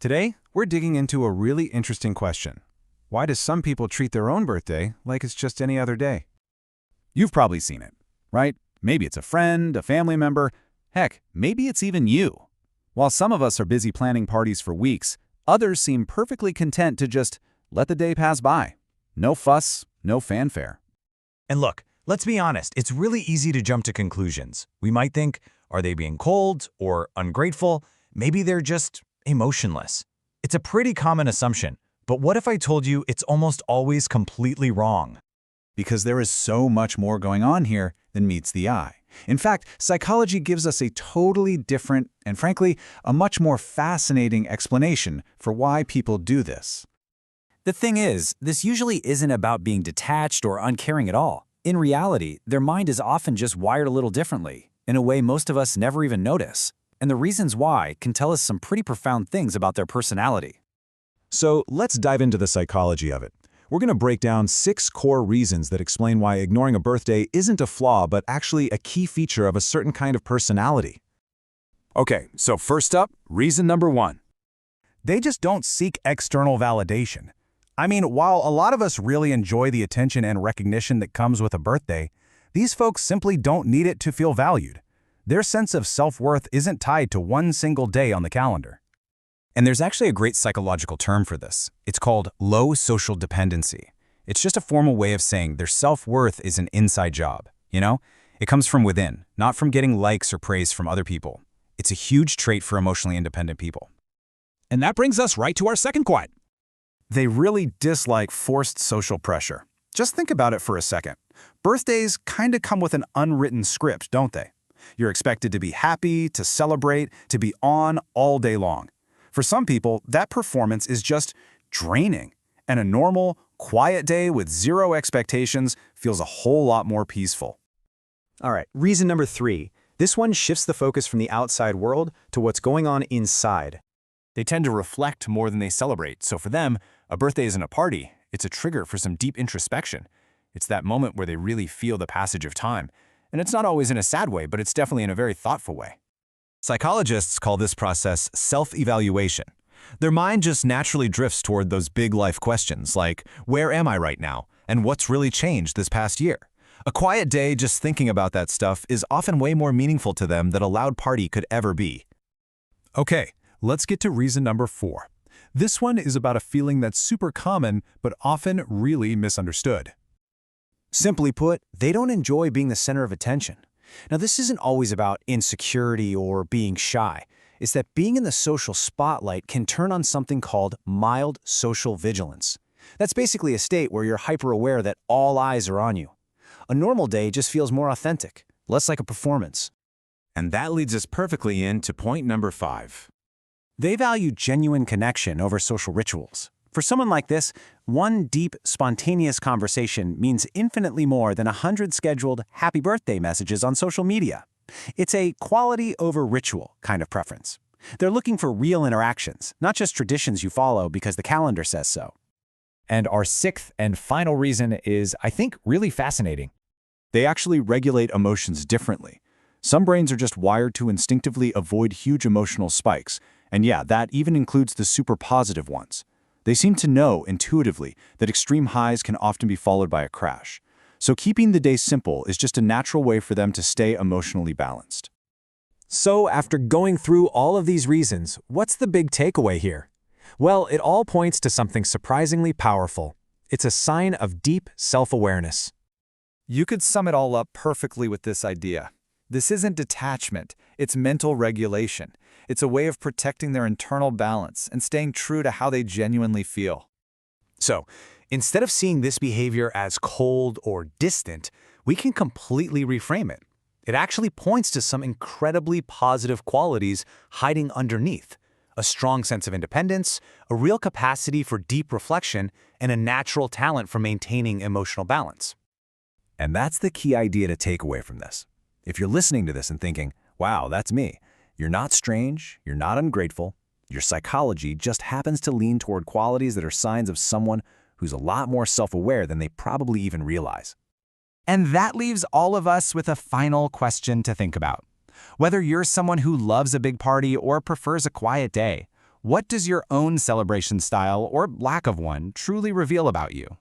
Today, we're digging into a really interesting question. Why do some people treat their own birthday like it's just any other day? You've probably seen it, right? Maybe it's a friend, a family member, heck, maybe it's even you. While some of us are busy planning parties for weeks, others seem perfectly content to just let the day pass by. No fuss, no fanfare. And look, let's be honest, it's really easy to jump to conclusions. We might think, are they being cold or ungrateful? Maybe they're just emotionless. It's a pretty common assumption, but what if I told you it's almost always completely wrong? Because there is so much more going on here than meets the eye. In fact, psychology gives us a totally different and, frankly, a much more fascinating explanation for why people do this. The thing is, this usually isn't about being detached or uncaring at all. In reality, their mind is often just wired a little differently, in a way most of us never even notice. And the reasons why can tell us some pretty profound things about their personality. So let's dive into the psychology of it. We're going to break down 6 core reasons that explain why ignoring a birthday isn't a flaw but actually a key feature of a certain kind of personality. Okay, so first up, reason number 1. They just don't seek external validation. I mean, while a lot of us really enjoy the attention and recognition that comes with a birthday, these folks simply don't need it to feel valued. Their sense of self-worth isn't tied to one single day on the calendar. And there's actually a great psychological term for this. It's called low social dependency. It's just a formal way of saying their self-worth is an inside job, you know? It comes from within, not from getting likes or praise from other people. It's a huge trait for emotionally independent people. And that brings us right to our second quote. They really dislike forced social pressure. Just think about it for a second. Birthdays kind of come with an unwritten script, don't they? You're expected to be happy, to celebrate, to be on all day long. For some people, that performance is just draining, and a normal, quiet day with zero expectations feels a whole lot more peaceful. All right, reason number 3. This one shifts the focus from the outside world to what's going on inside. They tend to reflect more than they celebrate, so for them, a birthday isn't a party, it's a trigger for some deep introspection. It's that moment where they really feel the passage of time. And it's not always in a sad way, but it's definitely in a very thoughtful way. Psychologists call this process self-evaluation. Their mind just naturally drifts toward those big life questions like, where am I right now? And what's really changed this past year? A quiet day just thinking about that stuff is often way more meaningful to them than a loud party could ever be. Okay, let's get to reason number 4. This one is about a feeling that's super common but often really misunderstood. Simply put, they don't enjoy being the center of attention. Now, this isn't always about insecurity or being shy. It's that being in the social spotlight can turn on something called mild social vigilance. That's basically a state where you're hyper-aware that all eyes are on you. A normal day just feels more authentic, less like a performance. And that leads us perfectly into point number 5. They value genuine connection over social rituals. For someone like this, one deep, spontaneous conversation means infinitely more than 100 scheduled happy birthday messages on social media. It's a quality over ritual kind of preference. They're looking for real interactions, not just traditions you follow because the calendar says so. And our 6th and final reason is, I think, really fascinating. They actually regulate emotions differently. Some brains are just wired to instinctively avoid huge emotional spikes, and yeah, that even includes the super positive ones. They seem to know intuitively that extreme highs can often be followed by a crash. So keeping the day simple is just a natural way for them to stay emotionally balanced. So after going through all of these reasons, what's the big takeaway here? Well, it all points to something surprisingly powerful. It's a sign of deep self-awareness. You could sum it all up perfectly with this idea. This isn't detachment, it's mental regulation. It's a way of protecting their internal balance and staying true to how they genuinely feel. So, instead of seeing this behavior as cold or distant, we can completely reframe it. It actually points to some incredibly positive qualities hiding underneath: a strong sense of independence, a real capacity for deep reflection, and a natural talent for maintaining emotional balance. And that's the key idea to take away from this. If you're listening to this and thinking, wow, that's me, you're not strange, you're not ungrateful. Your psychology just happens to lean toward qualities that are signs of someone who's a lot more self-aware than they probably even realize. And that leaves all of us with a final question to think about. Whether you're someone who loves a big party or prefers a quiet day, What does your own celebration style, or lack of one, truly reveal about you?